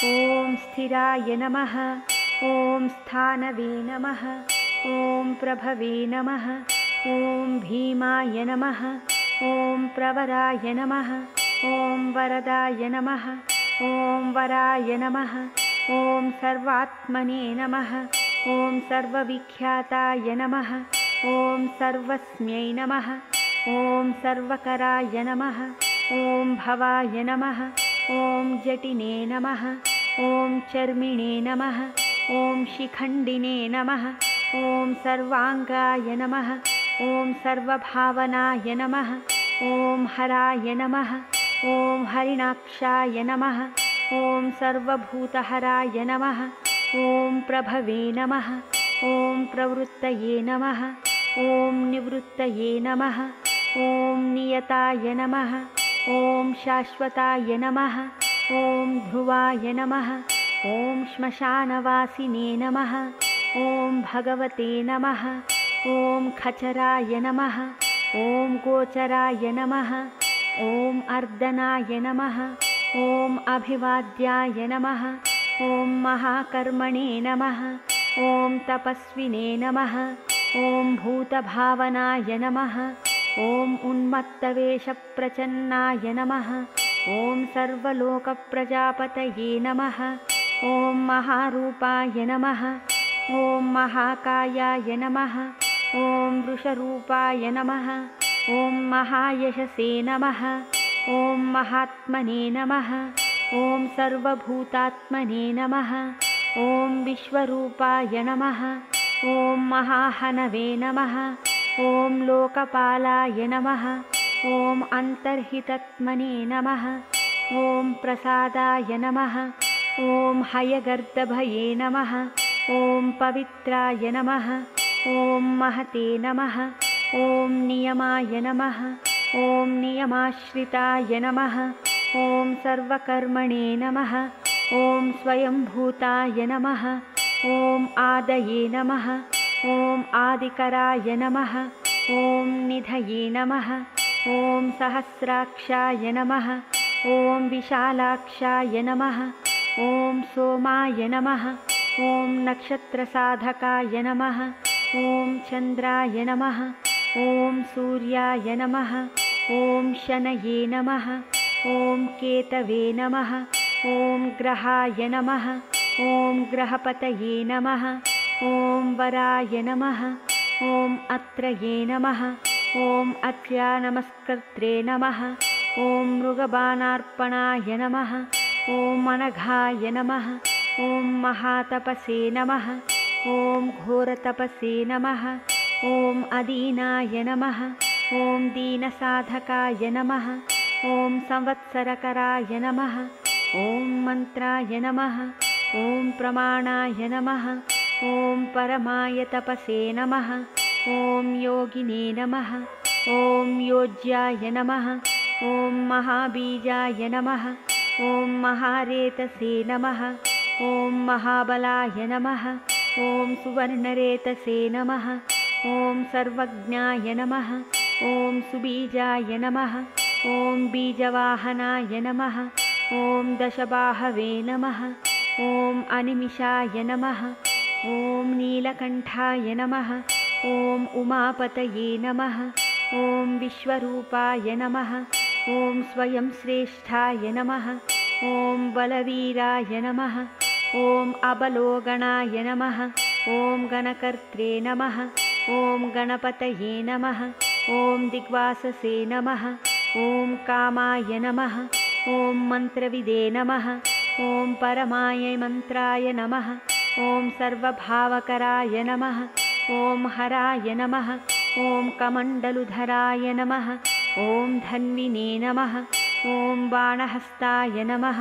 ॐ स्थिराय नमः। ॐ स्थानवे नमः। ॐ प्रभवे नमः। ॐ भीमाय नमः। ॐ प्रवराय नमः। ॐ वरदाय नमः। ॐ वराय नमः। ॐ सर्वात्मने नमः। ॐ सर्वविख्याताय नमः। ॐ सर्वस्मै नमः। ॐ सर्वकराय नमः। ॐ भवाय नमः। ॐ जटिने नमः। ॐ चर्मिणे नमः। ॐ शिखण्डिने नमः। ॐ सर्वाङ्गाय नमः। ॐ सर्वभावनाय नमः। ॐ हराय नमः। ॐ हरिणाक्षाय नमः। ॐ सर्वभूतहराय नमः। ॐ प्रभवे नमः। ॐ प्रवृत्तये नमः। ॐ निवृत्तये नमः। ॐ नियताय नमः। ॐ शाश्वताय नमः। ॐ ध्रुवाय नमः। ॐ श्मशानवासिने नमः। ॐ भगवते नमः। ॐ खचराय नमः। ॐ गोचराय नमः। ॐ अर्दनाय नमः। ॐ अभिवाद्याय नमः। ॐ महाकर्मणे नमः। ॐ तपस्विने नमः। ॐ भूतभावनाय नमः। ॐ उन्मत्तवेषप्रचन्नाय नमः। ॐ सर्वलोकप्रजापतये नमः। ॐ महारूपाय नमः। ॐ महाकायाय नमः। ॐ वृषरूपाय नमः। ॐ महायशसे नमः। ॐ महात्मने नमः। ॐ सर्वभूतात्मने नमः। ॐ विश्वरूपाय नमः। ॐ महाहनवे नमः। ॐ लोकपालाय नमः। ॐ अन्तर्हितत्मने नमः। ॐ प्रसादाय नमः। ॐ हयगर्दभये नमः। ॐ पवित्राय नमः। ॐ महते नमः। ॐ नियमाय नमः। ॐ नियमाश्रिताय नमः। ॐ सर्वकर्मणे नमः। ॐ स्वयंभूताय नमः। ॐ आदये नमः। ॐ आदिकराय नमः। ॐ निधये नमः। ॐ सहस्राक्षाय नमः। ॐ विशालाक्षाय नमः। ॐ सोमाय नमः। ॐ नक्षत्रसाधकाय नमः। ॐ चन्द्राय नमः। ॐ सूर्याय नमः। ॐ शनये नमः। ॐ केतवे नमः। ॐ ग्रहाय नमः। ॐ ग्रहपतये नमः। ॐ वराय नमः। ॐ अत्रये नमः। ॐ अत्र्यानमस्कर्त्रे नमः। ॐ मृगबाणार्पणाय नमः। ॐ अनघाय नमः। ॐ महातपसे नमः। ॐ घोरतपसे नमः। ॐ अदीनाय नमः। ॐ दीनसाधकाय नमः। ॐ संवत्सरकराय नमः। ॐ मन्त्राय नमः। ॐ प्रमाणाय नमः। ॐ परमाय तपसे नमः। ॐ योगिने नमः। ॐ योज्याय नमः। ॐ महाबीजाय नमः। ॐ महारेतसे नमः। ॐ महाबलाय नमः। ॐ सुवर्णरेतसे नमः। ॐ सर्वज्ञाय नमः। ॐ सुबीजाय नमः। ॐ बीजवाहनाय नमः। ॐ दशबाहवे नमः। ॐ अनिमिषाय नमः। ॐ नीलकण्ठाय नमः। ॐ उमापतये नमः। ॐ विश्वरूपाय नमः। ॐ स्वयं श्रेष्ठाय नमः। ॐ बलवीराय नमः। ॐ अबलोगणाय नमः। ॐ गणकर्त्रे नमः। ॐ गणपतये नमः। ॐ दिग्वाससे नमः। ॐ कामाय नमः। ॐ मन्त्रविदे नमः। ॐ परमाय मन्त्राय नमः। ॐ सर्वभावकराय नमः। ॐ हराय नमः। ॐ कमण्डलुधराय नमः। ॐ धन्विने नमः। ॐ बाणहस्ताय नमः।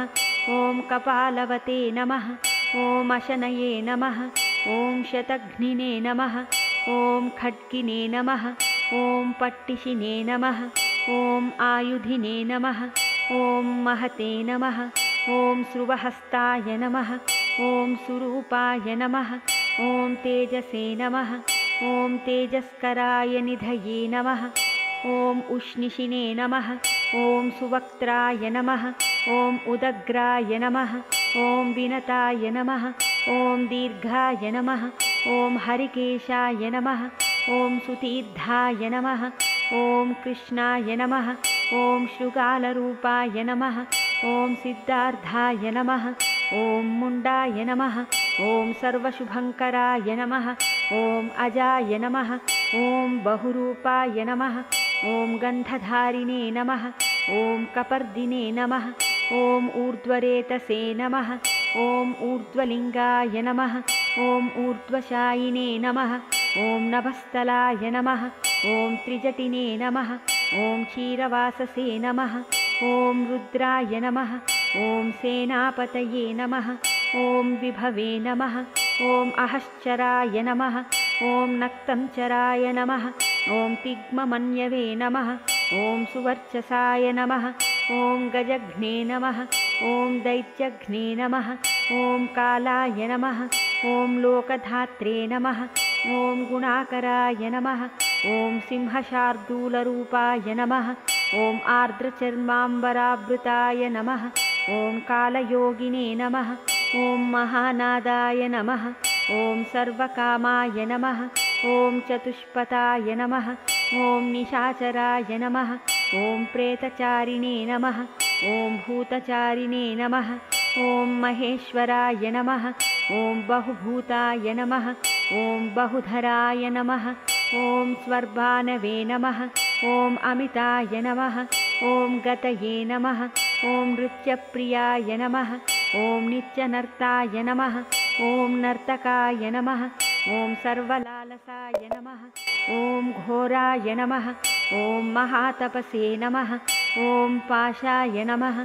ॐ कपालवते नमः। ॐ अशनये नमः। ॐ शतघ्निने नमः। ॐ खड्गिने नमः। ॐ पट्टिशिने नमः। ॐ आयुधिने नमः। ॐ महते नमः। ॐ श्रुवहस्ताय नमः। ॐ सुरूपाय नमः। ॐ तेजसे नमः। ॐ तेजस्कराय निधये नमः। ॐ उष्णिशिने नमः। ॐ सुवक्त्राय नमः। ॐ उदग्राय नमः। ॐ विनताय नमः ॐ दीर्घाय नमः ॐ हरिकेशाय नमः ॐ सुतीर्थाय नमः ॐ कृष्णाय नमः ॐ शृगालरूपाय नमः ॐ सिद्धार्थाय नमः ॐ मुण्डाय नमः ॐ सर्वशुभङ्कराय नमः ॐ अजाय नमः ॐ बहुरूपाय नमः ॐ गन्धधारिणे नमः ॐ कपर्दिने नमः ॐ ऊर्ध्वरेतसे नमः ॐ ऊर्ध्वलिङ्गाय नमः ॐ ऊर्ध्वशायिने नमः ॐ नभस्थलाय नमः ॐ त्रिजटिने नमः ॐ क्षीरवाससे नमः ॐ रुद्राय नमः ॐ सेनापतये नमः ॐ विभवे नमः ॐ अहश्चराय नमः ॐ नक्तञ्चराय नमः ॐ तिग्ममन्यवे नमः ॐ सुवर्चसाय नमः ॐ गजघ्ने नमः ॐ दैत्यघ्ने नमः ॐ कालाय नमः ॐ लोकधात्रे नमः ॐ गुणाकराय नमः ॐ सिंहशार्दूलरूपाय नमः ॐ आर्द्रचर्माम्बरावृताय नमः ॐ कालयोगिने नमः ॐ महानादाय नमः ॐ सर्वकामाय नमः ॐ चतुष्पथाय नमः ॐ निशाचराय नमः ॐ प्रेतचारिणे नमः ॐ भूतचारिणे नमः ॐ महेश्वराय नमः ॐ बहुभूताय नमः ॐ बहुधराय नमः ॐ स्वर्भानवे नमः ॐ अमिताय नमः ॐ गतये नमः ॐ नृत्यप्रियाय नमः ॐ नित्यनर्ताय नमः ॐ नर्तकाय नमः ॐ सर्वलालसाय नमः ॐ घोराय नमः ॐ महातपसे नमः ॐ पाशाय नमः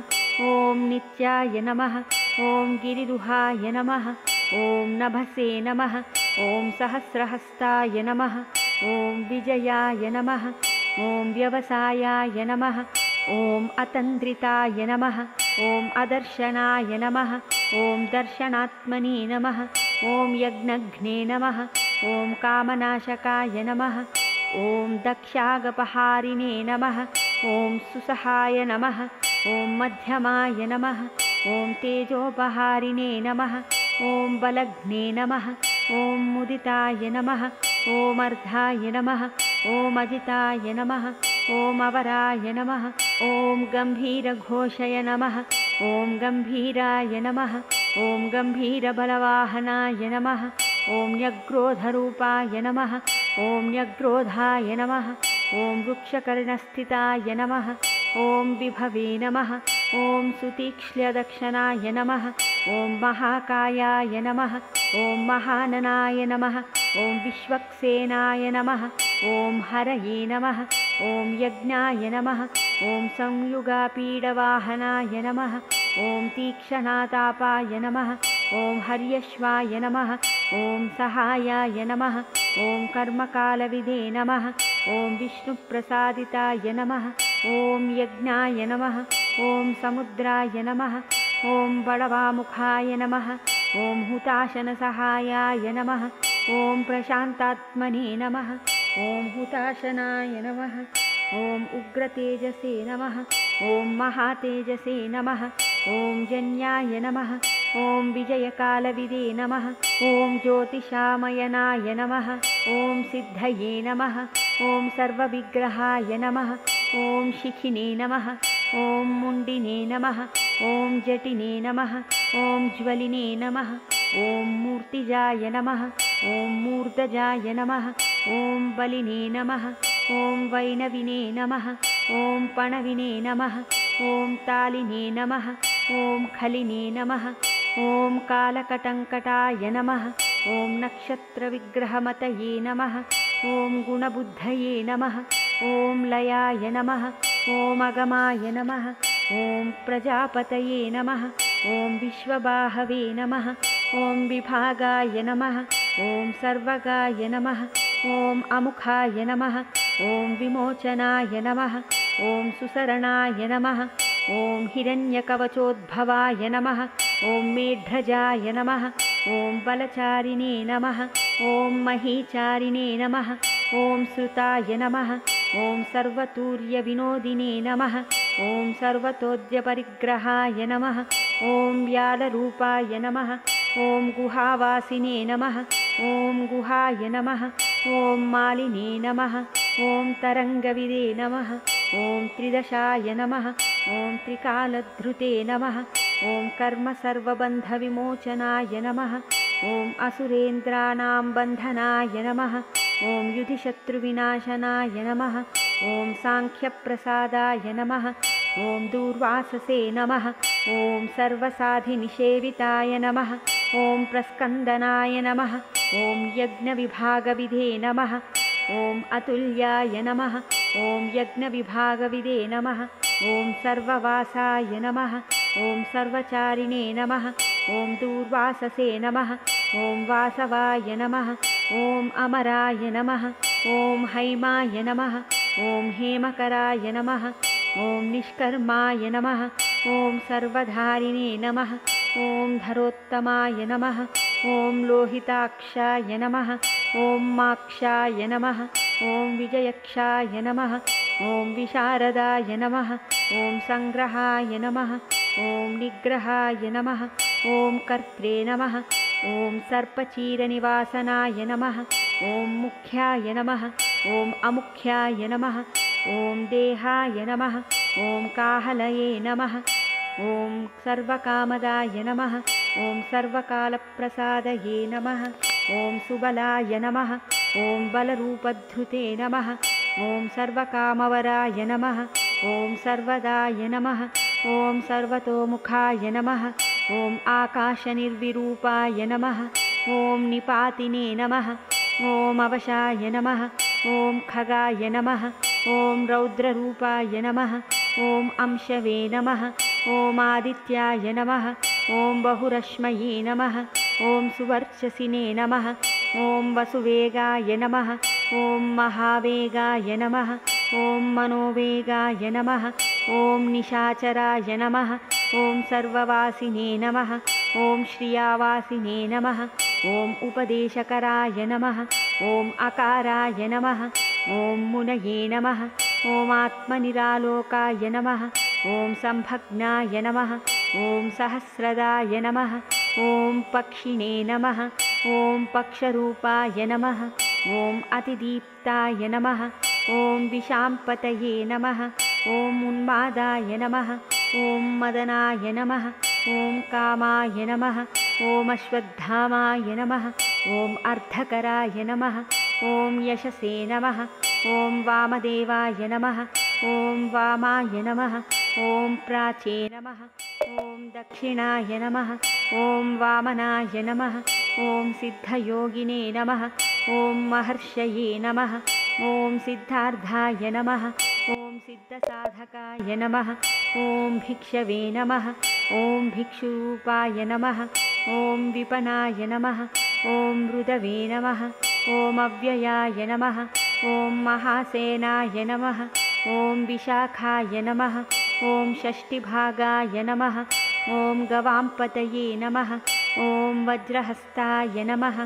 ॐ नित्याय नमः ॐ गिरिरुहाय नमः ॐ नभसे नमः ॐ सहस्रहस्ताय नमः ॐ विजयाय नमः ॐ व्यवसायाय नमः ॐ अतन्द्रिताय नमः ॐ अदर्शनाय नमः ॐ दर्शनात्मने नमः ॐ यज्ञघ्ने नमः ॐ कामनाशकाय नमः ॐ दक्षागपहारिणे नमः ॐ सुसहाय नमः ॐ मध्यमाय नमः ॐ तेजोपहारिणे नमः ॐ बलघ्ने नमः ॐ मुदिताय नमः ॐ अर्धाय नमः ॐ अजिताय नमः ॐ अवराय नमः ॐ गम्भीरघोषय नमः ॐ गम्भीराय नमः ॐ गम्भीरबलवाहनाय नमः ॐ न्यग्रोधरूपाय नमः ॐ न्यग्रोधाय नमः ॐ वृक्षकर्णस्थिताय नमः ॐ विभवे नमः ॐ सुतीक्ष्ण्यदक्षनाय नमः ॐ महाकायाय नमः ॐ महाननाय नमः ॐ विश्वक्सेनाय नमः ॐ हरये नमः ॐ यज्ञाय नमः ॐ संयुगापीडवाहनाय नमः ॐ तीक्ष्णातापाय नमः ॐ हर्यश्वाय नमः ॐ सहायाय नमः ॐ कर्मकालविदे नमः ॐ विष्णुप्रसादिताय नमः ॐ यज्ञाय नमः ॐ समुद्राय नमः ॐ बडवामुखाय नमः ॐ हुताशनसहायाय नमः ॐ प्रशान्तात्मने नमः ॐ हुताशनाय नमः ॐ उग्रतेजसे नमः ॐ महातेजसे नमः ॐ जन्याय नमः ॐ विजयकालविदे नमः ॐ ज्योतिषामयनाय नमः ॐ सिद्धये नमः ॐ सर्वविग्रहाय नमः ॐ शिखिने नमः ॐ मुण्डिने नमः ॐ जटिने नमः ॐ ज्वलिने नमः ॐ मूर्तिजाय नमः ॐ मूर्धजाय नमः ॐ बलिने नमः ॐ वैनविने नमः ॐ पणविने नमः ॐ तालिने नमः ॐ खलिने नमः ॐ कालकटङ्कटाय नमः ॐ नक्षत्रविग्रहमतये नमः ॐ गुणबुद्धये नमः ॐ लयाय नमः ॐ अगमाय नमः ॐ प्रजापतये नमः ॐ विश्वबाहवे नमः ॐ विभागाय नमः ॐ सर्वगाय नमः ॐ अमुखाय नमः ॐ विमोचनाय नमः ॐ सुसरणाय नमः ॐ हिरण्यकवचोद्भवाय नमः ॐ मेढ्रजाय नमः ॐ बलचारिणे नमः ॐ महीचारिणे नमः ॐ श्रुताय नमः ॐ सर्वतूर्यविनोदिने नमः ॐ सर्वतोद्यपरिग्रहाय नमः ॐ व्यालरूपाय नमः ॐ गुहावासिने नमः ॐ गुहाय नमः ॐ मालिने नमः ॐ तरङ्गविदे नमः ॐ त्रिदशाय नमः ॐ त्रिकालधृते नमः ॐ कर्मसर्वबन्धविमोचनाय नमः ॐ असुरेन्द्राणां बन्धनाय नमः ॐ युधिशत्रुविनाशनाय नमः ॐ साङ्ख्यप्रसादाय नमः ॐ दूर्वाससे नमः ॐ सर्वसाधिनिषेविताय नमः ॐ प्रस्कन्दनाय नमः ॐ यज्ञविभागविधे नमः ॐ अतुल्याय नमः ॐ यज्ञविभागविदे नमः ॐ सर्ववासाय नमः ॐ सर्वचारिणे नमः ॐ दूर्वाससे नमः ॐ वासवाय नमः ॐ अमराय नमः ॐ हैमाय नमः ॐ हेमकराय नमः ॐ निष्कर्माय नमः ॐ सर्वधारिणे नमः ॐ धरोत्तमाय नमः ॐ लोहिताक्षाय नमः ॐ माक्षाय नमः ॐ विजयक्षाय नमः ॐ विशारदाय नमः ॐ संग्रहाय नमः ॐ निग्रहाय नमः ॐ कर्त्रे नमः ॐ सर्पचीरनिवासनाय नमः ॐ मुख्याय नमः ॐ अमुख्याय नमः ॐ देहाय नमः ॐ काहलये नमः ॐ सर्वकामदाय नमः ॐ सर्वकालप्रसादये नमः ॐ सुबलाय नमः ॐ बलरूपधृते नमः ॐ सर्वकामवराय नमः ॐ सर्वदाय नमः ॐ सर्वतोमुखाय नमः ॐ आकाशनिर्विरूपाय नमः ॐ निपातिने नमः ॐ अवशाय नमः ॐ खगाय नमः ॐ रौद्ररूपाय नमः ॐ अंशवे नमः ॐ आदित्याय नमः ॐ बहुरश्मये नमः ॐ सुवर्चसिने नमः ॐ वसुवेगाय नमः ॐ महावेगाय नमः ॐ मनोवेगाय नमः ॐ निशाचराय नमः ॐ सर्ववासिने नमः ॐ श्रियावासिने नमः ॐ उपदेशकराय नमः ॐ अकाराय नमः ॐ मुनये नमः ॐ आत्मनिरालोकाय नमः ॐ संभग्नाय नमः ॐ सहस्रदाय नमः ॐ पक्षिणे नमः ॐ पक्षरूपाय नमः ॐ अतिदीप्ताय नमः ॐ विशाम्पतये नमः ॐ उन्मादाय नमः ॐ मदनाय नमः ॐ कामाय नमः ॐ अश्वत्थामाय नमः ॐ अर्धकराय नमः ॐ यशसे नमः ॐ वामदेवाय नमः ॐ वामाय नमः ॐ प्राचे नमः ॐ दक्षिणाय नमः ॐ वामनाय नमः ॐ सिद्धयोगिने नमः ॐ महर्षये नमः ॐ सिद्धार्थाय नमः ॐ सिद्धसाधकाय नमः ॐ भिक्षवे नमः ॐ भिक्षुरूपाय नमः ॐ विपनाय नमः ॐ मृदवे नमः ॐ अव्ययाय नमः ॐ महासेनाय नमः ॐ विशाखाय नमः ॐ षष्टिभागाय नमः ॐ गवाम्पतये नमः ॐ वज्रहस्ताय नमः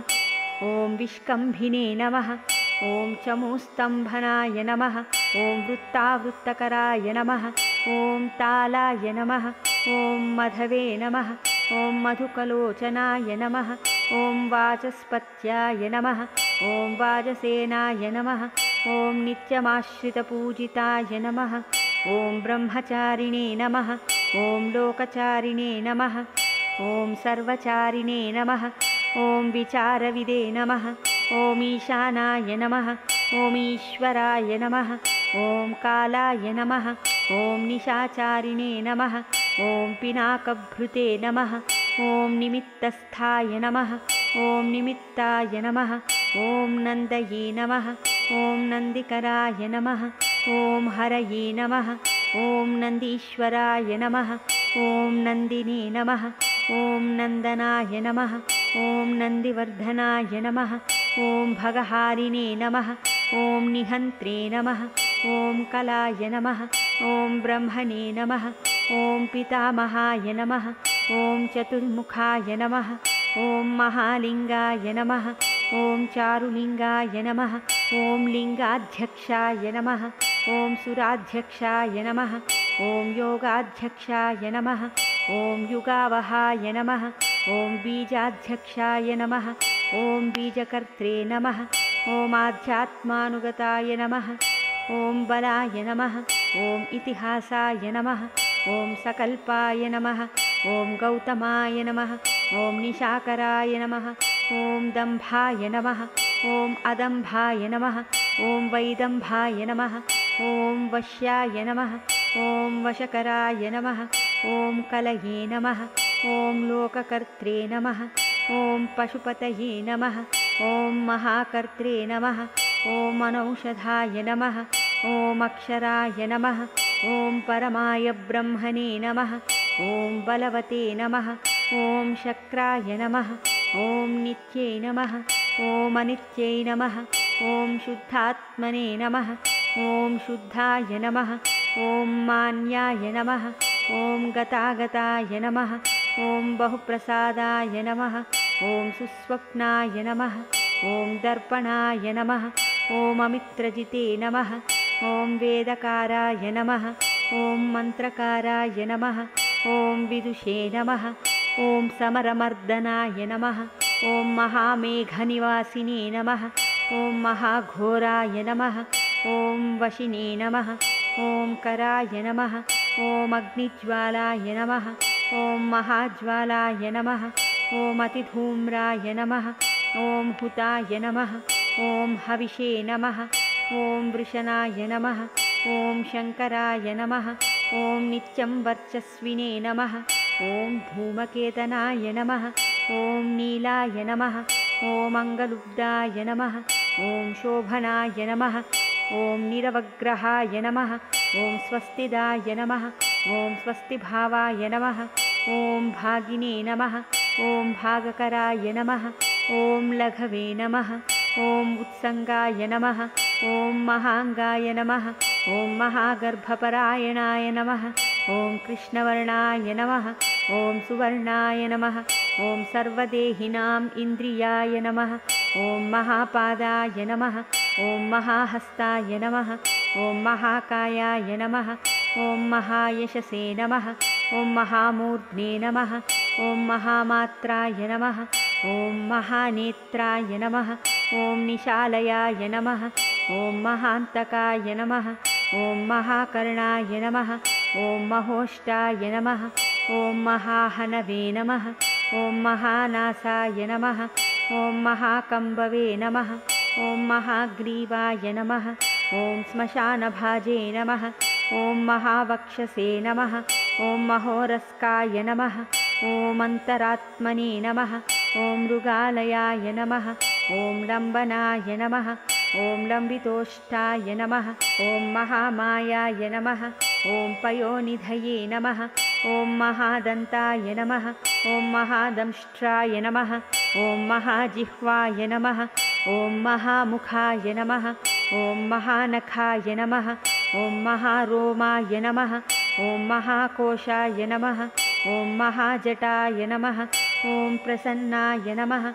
ॐ विष्कम्भिने नमः ॐ चमूस्तम्भनाय नमः ॐ वृत्तावृत्तकराय नमः ॐ तालाय नमः ॐ मधवे नमः ॐ मधुकलोचनाय नमः ॐ वाचस्पत्याय नमः ॐ वाजसेनाय नमः ॐ नित्यमाश्रितपूजिताय नमः ॐ ब्रह्मचारिणे नमः ॐ लोकचारिणे नमः ॐ सर्वचारिणे नमः ॐ विचारविदे नमः ॐ ईशानाय नमः ॐ ईश्वराय नमः ॐ कालाय नमः ॐ निशाचारिणे नमः ॐ पिनाकभृते नमः ॐ निमित्तस्थाय नमः ॐ निमित्ताय नमः ॐ नन्दये नमः ॐ नन्दिकराय नमः ॐ हरये नमः ॐ नन्दीश्वराय नमः ॐ नन्दिने नमः ॐ नन्दनाय नमः ॐ नन्दिवर्धनाय नमः ॐ भगहारिणे नमः ॐ निहन्त्रे नमः ॐ कलाय नमः ॐ ब्रह्मणे नमः ॐ पितामहाय नमः ॐ चतुर्मुखाय नमः ॐ महालिङ्गाय नमः ॐ चारुलिङ्गाय नमः। ॐ लिङ्गाध्यक्षाय नमः। ॐ सुराध्यक्षाय नमः। ॐ योगाध्यक्षाय नमः। ॐ युगावहाय नमः। ॐ बीजाध्यक्षाय नमः। ॐ बीजकर्त्रे नमः। ॐ आध्यात्मानुगताय नमः। ॐ बलाय नमः। ॐ इतिहासाय नमः। ॐ सकल्पाय नमः। ॐ गौतमाय नमः। ॐ निशाकराय नमः। ॐ दम्भाय नमः। ॐ अदम्भाय नमः। ॐ वैदम्भाय नमः। ॐ वश्याय नमः। ॐ वशकराय नमः। ॐ कलये नमः। ॐ लोककर्त्रे नमः। ॐ पशुपतये नमः। ॐ महाकर्त्रे नमः। ॐ अनौषधाय नमः। ॐ अक्षराय नमः। ॐ परमाय ब्रह्मणे नमः। ॐ बलवते नमः। ॐ शक्राय नमः। ॐ नित्यै नमः। ॐ अनित्यै नमः। ॐ शुद्धात्मने नमः। ॐ शुद्धाय नमः। ॐ मान्याय नमः। ॐ गतागताय नमः। ॐ बहुप्रसादाय नमः। ॐ सुस्वप्नाय नमः। ॐ दर्पणाय नमः। ॐ अमित्रजिते नमः। ॐ वेदकाराय नमः। ॐ मन्त्रकाराय नमः। ॐ विदुषे नमः। ॐ समरमर्दनाय नमः। ॐ महामेघनिवासिने नमः। ॐ महाघोराय नमः। ॐ वशिने नमः। ॐ कराय नमः। ॐ अग्निज्वालाय नमः। ॐ महाज्वालाय नमः। ॐ अतिधूम्राय नमः। ॐ हुताय नमः। ॐ हविषे नमः। ॐ वृषणाय नमः। ॐ शङ्कराय नमः। ॐ नित्यं वर्चस्विने नमः। ॐ धूमकेतनाय नमः। ॐ नीलाय नमः। ॐ अङ्गलुब्धाय नमः। ॐ शोभनाय नमः। ॐ निरवग्रहाय नमः। ॐ स्वस्तिदाय नमः। ॐ स्वस्तिभावाय नमः। ॐ भागिने नमः। ॐ भागकराय नमः। ॐ लघवे नमः। ॐ उत्सङ्गाय नमः। ॐ महाङ्गाय नमः। ॐ महागर्भपरायणाय नमः। ॐ कृष्णवर्णाय नमः। ॐ सुवर्णाय नमः। ॐ सर्वदेहिनाम् इन्द्रियाय नमः। ॐ महापादाय नमः। ॐ महाहस्ताय नमः। ॐ महाकायाय नमः। ॐ महायशसे नमः। ॐ महामूर्ध्ने नमः। ॐ महामात्राय नमः। ॐ महानेत्राय नमः। ॐ निशालयाय नमः। ॐ महान्तकाय नमः। ॐ महाकर्णाय नमः। ॐ महोष्टाय नमः। ॐ महाहनवे नमः। ॐ महानासाय नमः। ॐ महाकम्बवे नमः। ॐ महाग्रीवाय नमः। ॐ श्मशानभाजे नमः। ॐ महावक्षसे नमः। ॐ महोरस्काय नमः। ॐ अन्तरात्मने नमः। ॐ मृगालयाय नमः। ॐ लम्बनाय नमः। ॐ लम्बितोष्टाय नमः। ॐ महामायाय नमः। ॐ पयोनिधये नमः। ॐ महादन्ताय नमः। ॐ महादंष्ट्राय नमः। ॐ महाजिह्वाय नमः। ॐ महामुखाय नमः। ॐ महानखाय नमः। ॐ महारोमाय नमः। ॐ महाकोशाय नमः। ॐ महाजटाय नमः। ॐ प्रसन्नाय नमः।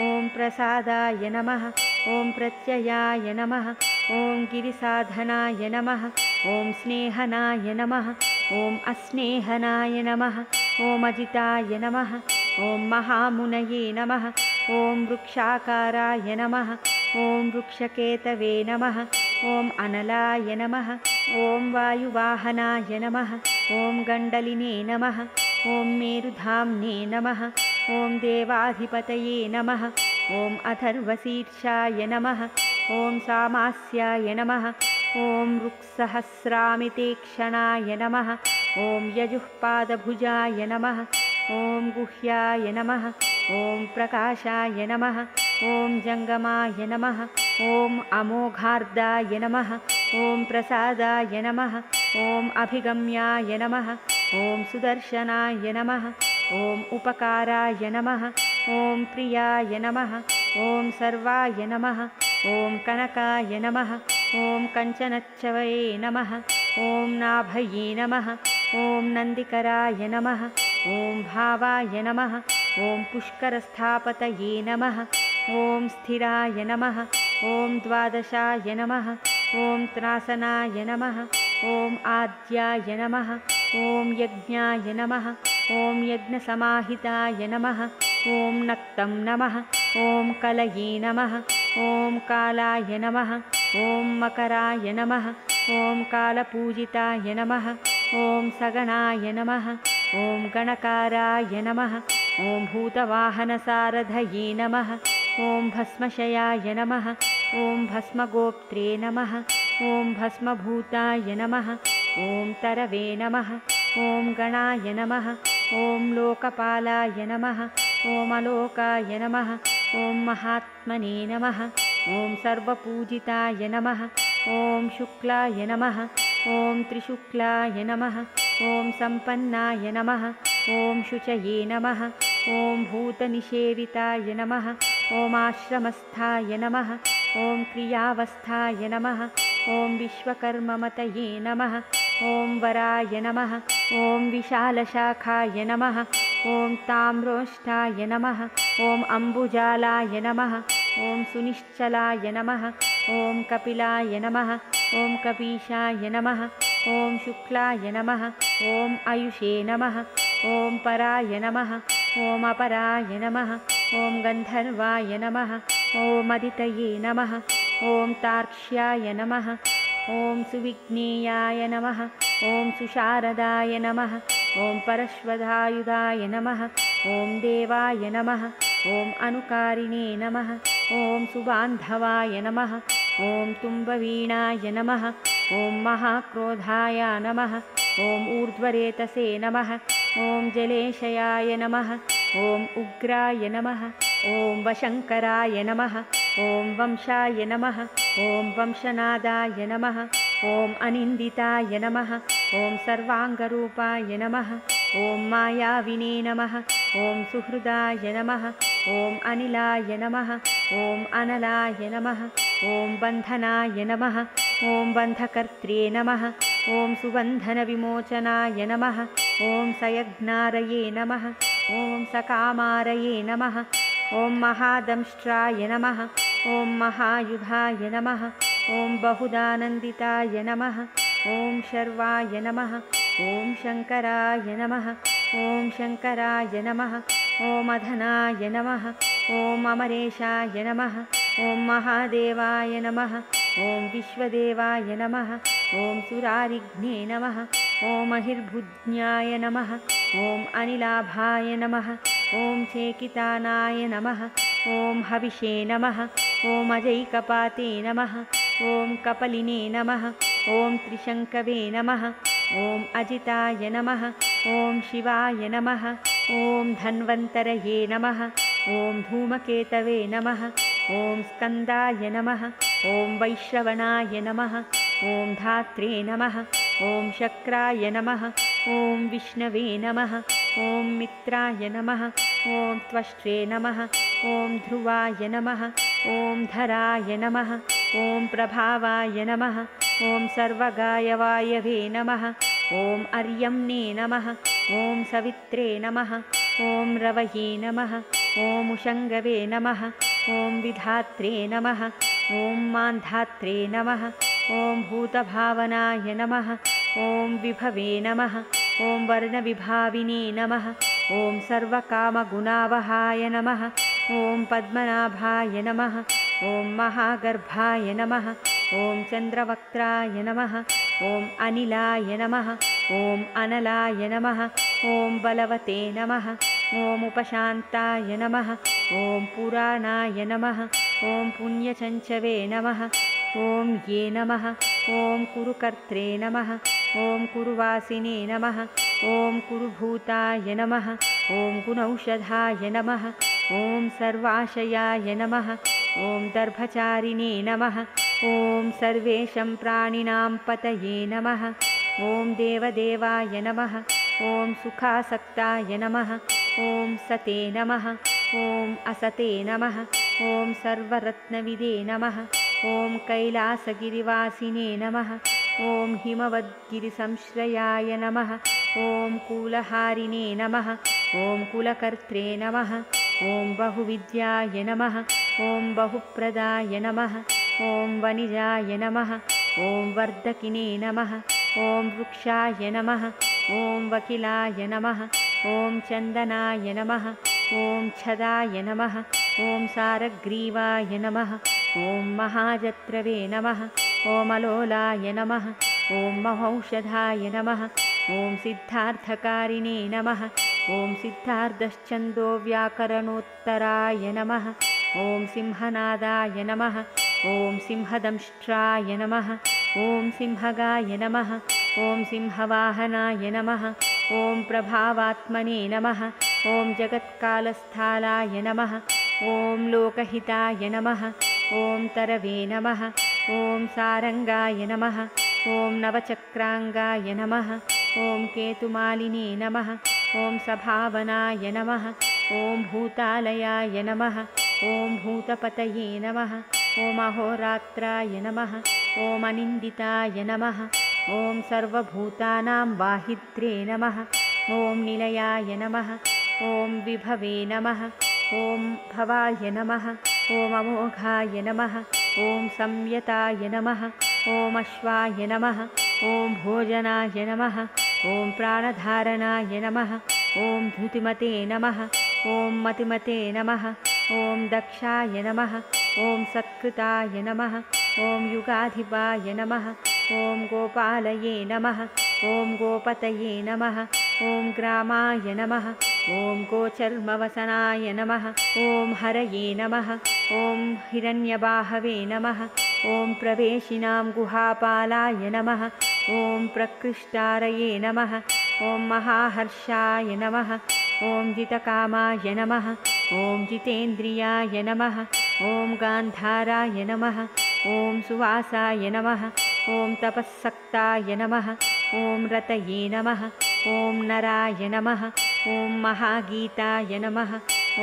ॐ प्रसादाय नमः। ॐ प्रत्ययाय नमः। ॐ गिरिसाधनाय नमः। ॐ स्नेहनाय नमः। ॐ अस्नेहनाय नमः। ॐ अजिताय नमः। ॐ महामुनये नमः। ॐ वृक्षाकाराय नमः। ॐ वृक्षकेतवे नमः। ॐ अनलाय नमः। ॐ वायुवाहनाय नमः। ॐ गण्डलिने नमः। ॐ मेरुधाम्ने नमः। ॐ देवाधिपतये नमः। ॐ अथर्वशीर्षाय नमः। ॐ सामास्याय नमः। ॐ ऋक्सहस्रामितेक्षणाय नमः। ॐ यजुःपादभुजाय नमः। ॐ गुह्याय नमः। ॐ प्रकाशाय नमः। ॐ जङ्गमाय नमः। ॐ अमोघार्दाय नमः। ॐ प्रसादाय नमः। ॐ अभिगम्याय नमः। ॐ सुदर्शनाय नमः। ॐ उपकाराय नमः। ॐ प्रियाय नमः। ॐ सर्वाय नमः। ॐ कनकाय नमः। ॐ कञ्चनच्छवये नमः। ॐ नाभये नमः। ॐ नन्दिकराय नमः। ॐ भावाय नमः। ॐ पुष्करस्थापतये नमः। ॐ स्थिराय नमः ॐ द्वादशाय नमः ॐ त्रासनाय नमः ॐ आद्याय नमः ॐ यज्ञाय नमः ॐ यज्ञसमाहिताय नमः ॐ नक्तं नमः ॐ कलये नमः ॐ कालाय नमः ॐ मकराय नमः ॐ कालपूजिताय नमः ॐ सगणाय नमः ॐ गणकाराय नमः ॐ भूतवाहनसारथये नमः ॐ भस्मशयाय नमः ॐ भस्मगोप्त्रे नमः ॐ भस्मभूताय नमः ॐ तरवे नमः ॐ गणाय नमः ॐ लोकपालाय नमः ॐ अलोकाय नमः ॐ महात्मने नमः ॐ सर्वपूजिताय नमः ॐ शुक्लाय नमः ॐ त्रिशुक्लाय नमः ॐ सम्पन्नाय नमः ॐ शुचये नमः ॐ भूतनिषेविताय नमः ॐ आश्रमस्थाय नमः ॐ क्रियावस्थाय नमः ॐ विश्वकर्ममतये नमः ॐ वराय नमः ॐ विशालशाखाय नमः ॐ ताम्रोष्ठाय नमः ॐ अम्बुजालाय नमः ॐ सुनिश्चलाय नमः ॐ कपिलाय नमः ॐ कपीशाय नमः ॐ शुक्लाय नमः ॐ आयुषे नमः ॐ पराय नमः ॐ अपराय नमः ॐ गन्धर्वाय नमः ॐ अदितये नमः ॐ तार्क्ष्याय नमः ॐ सुविघ्नेयाय नमः ॐ सुशारदाय नमः ॐ परश्वधायुधाय नमः ॐ देवाय नमः ॐ अनुकारिणे नमः ॐ सुबान्धवाय नमः ॐ तुम्बवीणाय नमः ॐ महाक्रोधाय नमः ॐ ऊर्ध्वरेतसे नमः ॐ जलेशयाय नमः ॐ उग्राय नमः ॐ वशङ्कराय नमः ॐ वंशाय नमः ॐ वंशनादाय नमः ॐ अनिन्दिताय नमः ॐ सर्वाङ्गरूपाय नमः ॐ मायाविने नमः ॐ सुहृदाय नमः ॐ अनिलाय नमः ॐ अनलाय नमः ॐ बन्धनाय नमः ॐ बन्धकर्त्रे नमः ॐ सुबन्धनविमोचनाय नमः ॐ सयज्ञारये नमः ॐ सकामारये नमः ॐ महादंष्ट्राय नमः ॐ महायुधाय नमः ॐ बहुदानन्दिताय नमः ॐ शर्वाय नमः ॐ शङ्कराय नमः ॐ शङ्कराय नमः ॐ अधनाय नमः ॐ अमरेशाय नमः ॐ महादेवाय नमः ॐ विश्वदेवाय नमः ॐ सुरारिघ्ने नमः ॐ अहिर्भुज्ञाय नमः ॐ अनिलाभाय नमः ॐ चेकितानाय नमः ॐ हविषे नमः ॐ अजैकपाते नमः ॐ कपलिने नमः ॐ त्रिशङ्कवे नमः ॐ अजिताय नमः ॐ शिवाय नमः ॐ धन्वन्तरये नमः ॐ धूमकेतवे नमः ॐ स्कन्दाय नमः ॐ वैश्रवणाय नमः ॐ धात्रे नमः ॐ शक्राय नमः ॐ विष्णवे नमः ॐ मित्राय नमः ॐ त्वष्ट्रे नमः ॐ ध्रुवाय नमः ॐ धराय नमः ॐ प्रभावाय नमः ॐ सर्वगायवायवे नमः ॐ अर्यम्ने नमः ॐ सवित्रे नमः ॐ रवये नमः ॐ उषङ्गवे नमः ॐ विधात्रे नमः ॐ मान्धात्रे नमः ॐ भूतभावनाय नमः ॐ विभवे नमः ॐ वर्णविभाविने नमः ॐ सर्वकामगुणावहाय नमः ॐ पद्मनाभाय नमः ॐ महागर्भाय नमः ॐ चन्द्रवक्त्राय नमः ॐ अनिलाय नमः ॐ अनलाय नमः ॐ बलवते नमः ॐ उपशान्ताय नमः ॐ पुराणाय नमः ॐ पुण्यचञ्चवे नमः ॐ ये नमः ॐ कुरुकर्त्रे नमः ॐ कुरुवासिने नमः ॐ कुरुभूताय नमः ॐ गुणौषधाय नमः ॐ सर्वाशयाय नमः ॐ दर्भचारिणे नमः ॐ सर्वेषां प्राणिनां पतये नमः ॐ देवदेवाय नमः ॐ सुखासक्ताय नमः ॐ सते नमः ॐ असते नमः ॐ सर्वरत्नविदे नमः ॐ कैलासगिरिवासिने नमः ॐ हिमवद्गिरिसंश्रयाय नमः ॐ कूलहारिणे नमः ॐ कुलकर्त्रे नमः ॐ बहुविद्याय नमः ॐ बहुप्रदाय नमः ॐ वनिजाय नमः ॐ वर्धकिने नमः ॐ वृक्षाय नमः ॐ वकिलाय नमः ॐ चन्दनाय नमः ॐ छदाय नमः ॐ सारग्रीवाय नमः ॐ महाजत्रवे नमः ॐ अलोलाय नमः ॐ महौषधाय नमः ॐ सिद्धार्थकारिणे नमः ॐ सिद्धार्धश्चन्दो व्याकरणोत्तराय नमः ॐ सिंहनादाय नमः ॐ सिंहदंष्ट्राय नमः ॐ सिंहगाय नमः ॐ सिंहवाहनाय नमः ॐ प्रभावात्मने नमः ॐ जगत्कालस्थालाय नमः ॐ लोकहिताय नमः ॐ तरवे नमः ॐ सारङ्गाय नमः ॐ नवचक्राङ्गाय नमः ॐ केतुमालिने नमः ॐ सभावनाय नमः ॐ भूतालयाय नमः ॐ भूतपतये नमः ॐ अहोरात्राय नमः ॐ अनिन्दिताय नमः ॐ सर्वभूतानां वाहित्रे नमः ॐ निलयाय नमः ॐ विभवे नमः ॐ भवाय नमः ॐ अमोघाय नमः ॐ संयताय नमः ॐ अश्वाय नमः ॐ भोजनाय नमः ॐ प्राणधारणाय नमः ॐ धृतिमते नमः ॐ मतिमते नमः ॐ दक्षाय नमः ॐ सत्कृताय नमः ॐ युगाधिपाय नमः ॐ गोपालये नमः ॐ गोपतये नमः ॐ ग्रामाय नमः ॐ गोचर्मवसनाय नमः ॐ हरये नमः ॐ हिरण्यबाहवे नमः ॐ प्रवेशिनां गुहापालाय नमः ॐ प्रकृष्टारये नमः ॐ महाहर्षाय नमः ॐ जितकामाय नमः ॐ जितेन्द्रियाय नमः ॐ गान्धाराय नमः ॐ सुवासाय नमः ॐ तपःसक्ताय नमः ॐ रतये नमः ॐ नराय नमः ॐ महागीताय नमः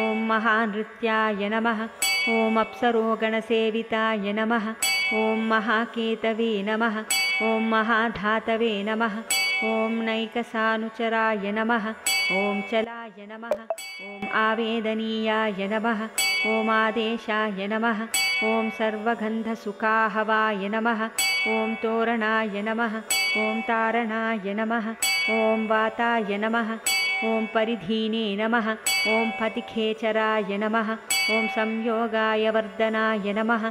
ॐ महानृत्याय नमः ॐ अप्सरोगणसेविताय नमः ॐ महाकेतवे नमः ॐ महाधातवे नमः ॐ नैकसानुचराय नमः ॐ चलाय नमः ॐ आवेदनीयाय नमः ॐ आदेशाय नमः ॐ सर्वगन्धसुखाहवाय नमः ॐ तोरणाय नमः ॐ तारणाय नमः ॐ वाताय नमः ॐ परिधीने नमः ॐ पतिखेचराय नमः ॐ संयोगाय वर्धनाय नमः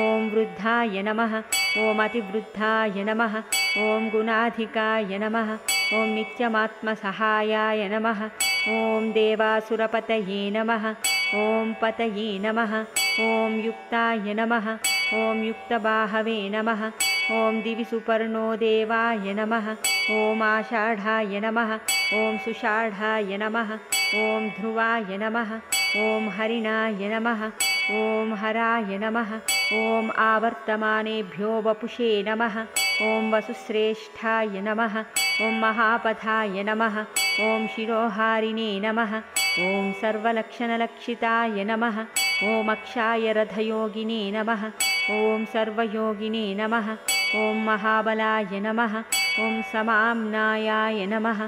ॐ वृद्धाय नमः ॐ अतिवृद्धाय नमः ॐ गुणाधिकाय नमः ॐ नित्यमात्मसहायाय नमः ॐ देवासुरपतये नमः ॐ पतये नमः ॐ युक्ताय नमः ॐ युक्तबाहवे नमः ॐ दिवि सुपर्णो देवाय नमः ॐ आषाढाय नमः ॐ सुषाढाय नमः ॐ ध्रुवाय नमः ॐ हरिणाय नमः ॐ हराय नमः ॐ आवर्तमानेभ्यो वपुषे नमः ॐ वसुश्रेष्ठाय नमः ॐ महापथाय नमः ॐ शिरोहारिणे नमः ॐ सर्वलक्षणलक्षिताय नमः ॐ अक्षाय रथयोगिने नमः ॐ सर्वयोगिने नमः ॐ महाबलाय नमः ॐ समाम्नायाय नमः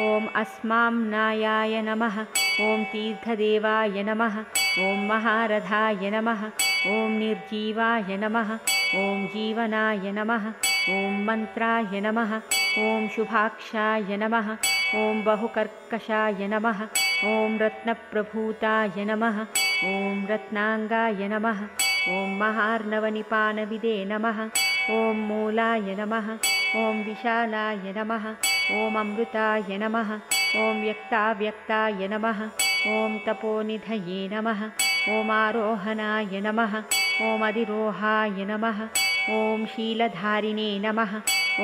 ॐ अस्माम्नायाय नमः ॐ तीर्थदेवाय नमः ॐ महारथाय नमः ॐ निर्जीवाय नमः ॐ जीवनाय नमः ॐ मन्त्राय नमः ॐ शुभाक्षाय नमः ॐ बहुकर्कशाय नमः ॐ रत्नप्रभूताय नमः ॐ रत्नाङ्गाय नमः ॐ महार्णवनिपानविदे नमः ॐ मूलाय नमः ॐ विशालाय नमः ॐ अमृताय नमः ॐ व्यक्ताव्यक्ताय नमः ॐ तपोनिधये नमः ॐ आरोहणाय नमः ॐ अधिरोहाय नमः ॐ शीलधारिणे नमः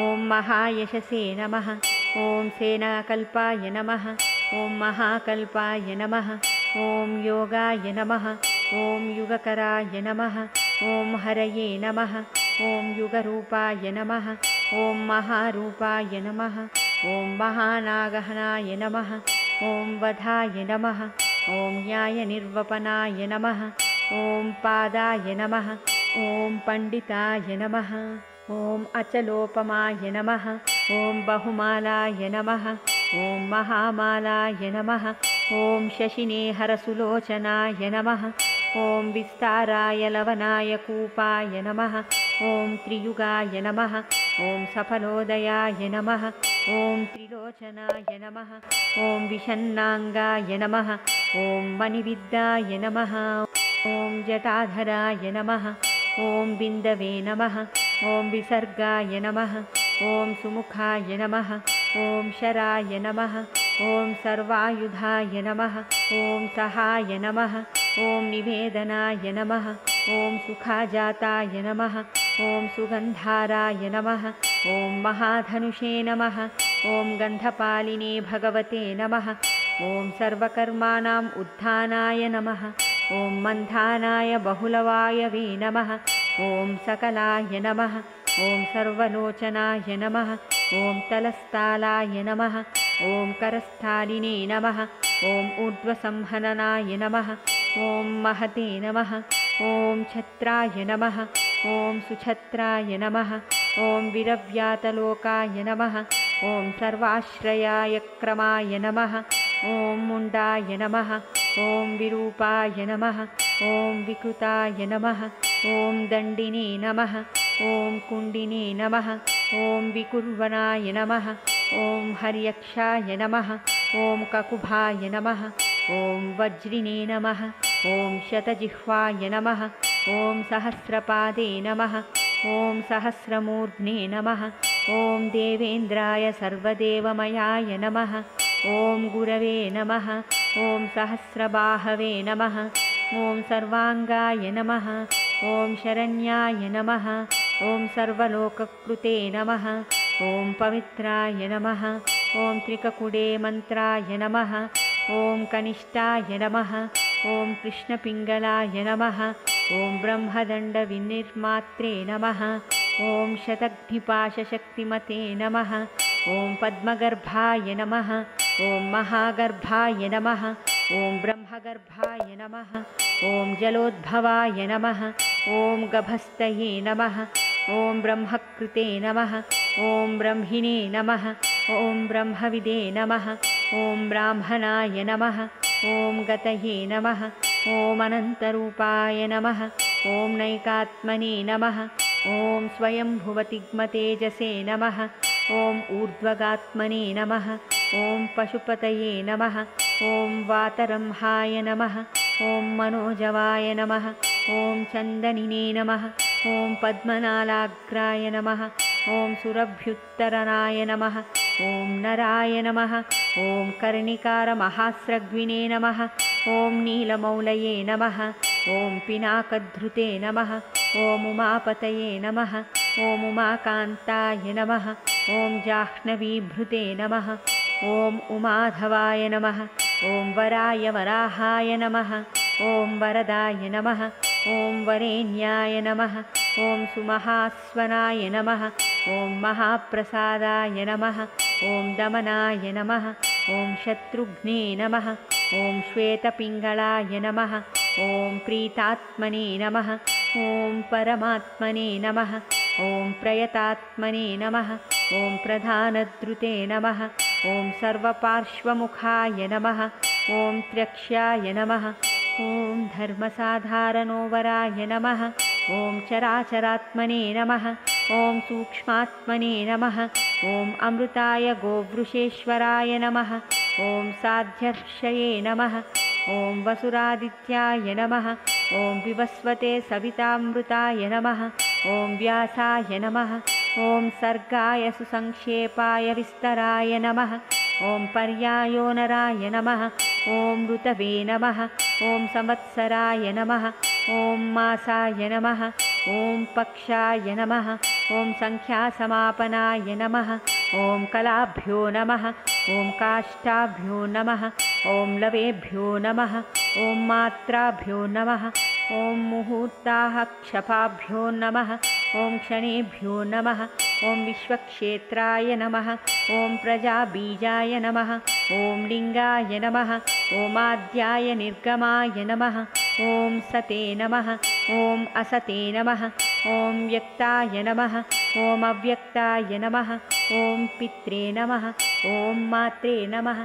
ॐ महायशसे नमः ॐ सेनाकल्पाय नमः ॐ महाकल्पाय नमः ॐ योगाय नमः ॐ युगकराय नमः ॐ हरये नमः ॐ युगरूपाय नमः ॐ महारूपाय नमः ॐ महानागहनाय नमः ॐ वधाय नमः ॐ न्यायनिर्वपनाय नमः ॐ पादाय नमः ॐ पण्डिताय नमः ॐ अचलोपमाय नमः ॐ बहुमालाय नमः ॐ महामालाय नमः। ॐ शशिनेहरसुलोचनाय नमः। ॐ विस्ताराय लवनाय कूपाय नमः। ॐ त्रियुगाय नमः। ॐ सफलोदयाय नमः। ॐ त्रिलोचनाय नमः। ॐ विषन्नाङ्गाय नमः। ॐ मणिविद्याय नमः। ॐ जटाधराय नमः। ॐ बिन्दवे नमः। ॐ विसर्गाय नमः। ॐ सुमुखाय नमः। ॐ शराय नमः। ॐ सर्वायुधाय नमः। ॐ सहाय नमः। ॐ निवेदनाय नमः। ॐ सुखाजाताय नमः। ॐ सुगन्धाराय नमः। ॐ महाधनुषे नमः। ॐ गन्धपालिने भगवते नमः। ॐ सर्वकर्माणाम् उद्धानाय नमः। ॐ मन्थानाय बहुलवायवे नमः। ॐ सकलाय नमः। ॐ सर्वलोचनाय नमः। ॐ तलस्थालाय नमः। ॐ करस्थालिने नमः। ॐ ऊर्ध्वसंहननाय नमः। ॐ महते नमः। ॐ छत्राय नमः। ॐ सुछत्राय नमः। ॐ विरव्यातलोकाय नमः। ॐ सर्वाश्रयाय क्रमाय नमः। ॐ मुण्डाय नमः। ॐ विरूपाय नमः। ॐ विकृताय नमः। ॐ दण्डिने नमः। ॐ कुण्डिने नमः। ॐ विकुर्वणाय नमः। ॐ हर्यक्षाय नमः। ॐ ककुभाय नमः। ॐ वज्रिने नमः। ॐ शतजिह्वाय नमः। ॐ सहस्रपादे नमः। ॐ सहस्रमूर्ध्ने नमः। ॐ देवेन्द्राय सर्वदेवमयाय नमः। ॐ गुरवे नमः। ॐ सहस्रबाहवे नमः। ॐ सर्वाङ्गाय नमः। ॐ शरण्याय नमः। ॐ सर्वलोककृते नमः। ॐ पवित्राय नमः। ॐ त्रिककुडे मन्त्राय नमः। ॐ कनिष्ठाय नमः। ॐ कृष्णपिङ्गलाय नमः। ॐ ब्रह्मदण्डविनिर्मात्रे नमः। ॐ शतघ्निपाशशक्तिमते नमः। ॐ पद्मगर्भाय नमः। ॐ महागर्भाय नमः। ॐ ब्रह्मगर्भाय नमः। ॐ जलोद्भवाय नमः। ॐ गभस्तये नमः। ॐ ब्रह्मकृते नमः। ॐ ब्रह्मिणे नमः। ॐ ब्रह्मविदे नमः। ॐ ब्राह्मणाय नमः। ॐ गतये नमः। ॐ अनन्तरूपाय नमः। ॐ नैकात्मने नमः। ॐ स्वयंभुवतिग्मतेजसे नमः। ॐ ऊर्ध्वगात्मने नमः। ॐ पशुपतये नमः। ॐ वातरंहाय नमः। ॐ मनोजवाय नमः। ॐ चन्दनिने नमः। ॐ पद्मनालाग्राय नमः। ॐ सुरभ्युत्तरनाय नमः। ॐ नराय नमः। ॐ कर्णिकारमहास्रग्विने नमः। ॐ नीलमौलये नमः। ॐ पिनाकधृते नमः। ॐ उमापतये नमः। ॐ उमाकान्ताय नमः। ॐ जाह्नवीभृते नमः। ॐ उमाधवाय नमः। ॐ वराय वराहाय नमः। ॐ वरदाय नमः। ॐ वरेण्याय नमः। ॐ सुमहास्वनाय नमः। ॐ महाप्रसादाय नमः। ॐ दमनाय नमः। ॐ शत्रुघ्ने नमः। ॐ श्वेतपिङ्गलाय नमः। ॐ प्रीतात्मने नमः। ॐ परमात्मने नमः। ॐ प्रयतात्मने नमः। ॐ प्रधानद्रुते नमः। ॐ सर्वपार्श्वमुखाय नमः। ॐ त्र्यक्ष्याय नमः। ॐ धर्मसाधारणोवराय नमः। ॐ चराचरात्मने नमः। ॐ सूक्ष्मात्मने नमः। ॐ अमृताय गोवृषेश्वराय नमः। ॐ साध्यर्षये नमः। ॐ वसुरादित्याय नमः। ॐ विवस्वते सवितामृताय नमः। ॐ व्यासाय नमः। ॐ सर्गाय सुसंक्षेपाय विस्तराय नमः। ॐ पर्यायोनराय नमः। ॐ ऋतवे नमः। ॐ संवत्सराय नमः। ॐ मासाय नमः। ॐ पक्षाय नमः। ॐ संख्यासमापनाय नमः। ॐ कलाभ्यो नमः। ॐ काष्ठाभ्यो नमः। ॐ लवेभ्यो नमः। ॐ मात्राभ्यो नमः। ॐ मुहूर्ताः क्षपाभ्यो नमः। ॐ क्षणेभ्यो नमः। ॐ विश्वक्षेत्राय नमः। ॐ प्रजाबीजाय नमः। ॐ लिङ्गाय नमः। ॐ आद्याय निर्गमाय नमः। ॐ सते नमः। ॐ असते नमः। ॐ व्यक्ताय नमः। ॐ अव्यक्ताय नमः। ॐ पित्रे नमः ॐ मात्रे नमः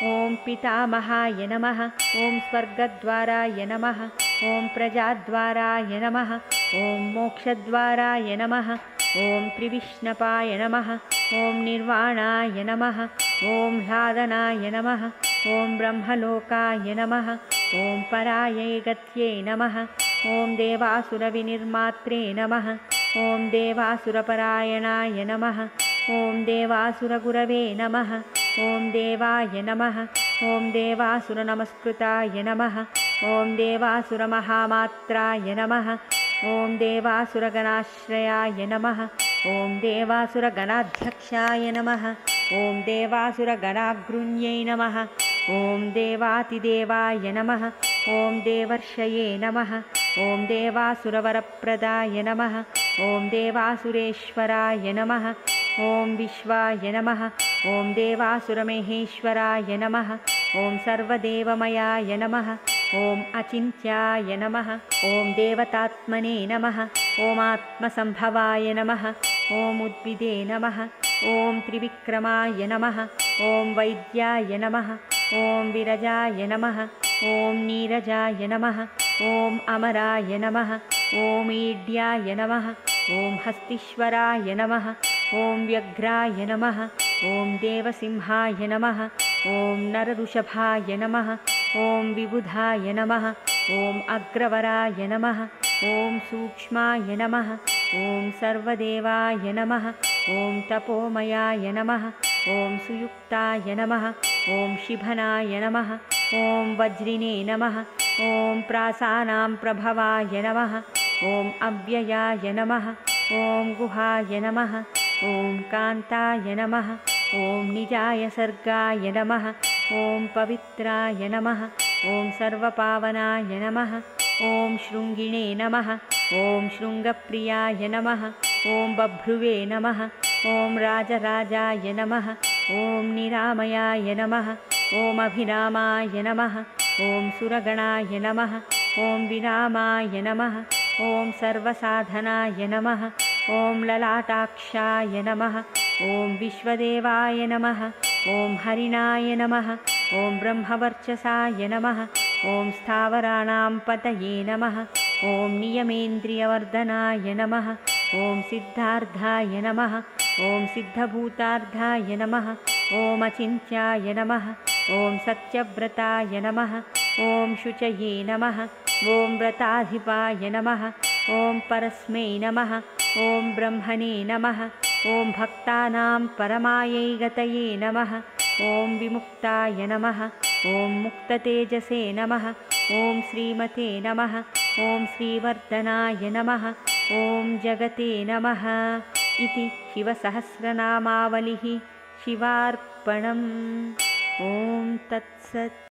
ॐ पितामहाय नमः ॐ स्वर्गद्वाराय नमः ॐ प्रजाद्वाराय नमः ॐ मोक्षद्वाराय नमः ॐ त्रिविष्णपाय नमः ॐ निर्वाणाय नमः ॐ ह्लादनाय नमः ॐ ब्रह्मलोकाय नमः ॐ परायै गत्यै नमः ॐ देवासुरविनिर्मात्रे नमः ॐ देवासुरपरायणाय नमः ॐ देवासुरगुरवे नमः ॐ देवाय नमः ॐ देवासुरनमस्कृताय नमः ॐ देवासुरमहामात्राय नमः ॐ देवासुरगणाश्रयाय नमः ॐ देवासुरगणाध्यक्षाय नमः ॐ देवासुरगणाग्रुण्यै नमः ॐ देवातिदेवाय नमः ॐ देवर्षये नमः ॐ देवासुरवरप्रदाय नमः ॐ देवासुरेश्वराय नमः ॐ विश्वाय नमः ॐ देवासुरमहेश्वराय नमः ॐ सर्वदेवमयाय नमः ॐ अचिन्त्याय नमः ॐ देवतात्मने नमः ॐ आत्मसम्भवाय नमः ॐ उद्भिदे नमः ॐ त्रिविक्रमाय नमः ॐ वैद्याय नमः ॐ विरजाय नमः ॐ नीरजाय नमः ॐ अमराय नमः ॐ ईड्याय नमः ॐ हस्तीश्वराय नमः ॐ व्यग्राय नमः ॐ देवसिंहाय नमः ॐ नरऋषभाय नमः ॐ विबुधाय नमः ॐ अग्रवराय नमः ॐ सूक्ष्माय नमः ॐ सर्वदेवाय नमः ॐ तपोमयाय नमः ॐ सुयुक्ताय नमः ॐ शिभनाय नमः ॐ वज्रिने नमः ॐ प्रासानां प्रभवाय नमः ॐ अव्ययाय नमः ॐ गुहाय नमः ॐ कान्ताय नमः ॐ निजाय सर्गाय नमः ॐ पवित्राय नमः ॐ सर्वपावनाय नमः ॐ शृङ्गिणे नमः ॐ शृङ्गप्रियाय नमः ॐ बभ्रुवे नमः ॐ राजराजाय नमः ॐ निरामयाय नमः ॐ अभिरामाय नमः ॐ सुरगणाय नमः ॐ विरामाय नमः ॐ सर्वसाधनाय नमः ॐ ललाटाक्षाय नमः ॐ विश्वदेवाय नमः ॐ हरिणाय नमः ॐ ब्रह्मवर्चसाय नमः ॐ स्थावराणां पतये नमः ॐ नियमेन्द्रियवर्धनाय नमः ॐ सिद्धार्थाय नमः ॐ सिद्धभूतार्थाय नमः ॐ अचिन्त्याय नमः ॐ सत्यव्रताय नमः ॐ शुचये नमः ॐ व्रताधिपाय नमः ॐ परस्मै नमः ॐ ब्रह्मणे नमः ॐ भक्तानां परमायै गतये नमः ॐ विमुक्ताय नमः ॐ मुक्ततेजसे नमः ॐ श्रीमते नमः ॐ श्रीवर्धनाय नमः ॐ जगते नमः इति शिवसहस्रनामावलिः शिवार्पणम् ॐ तत्सत्।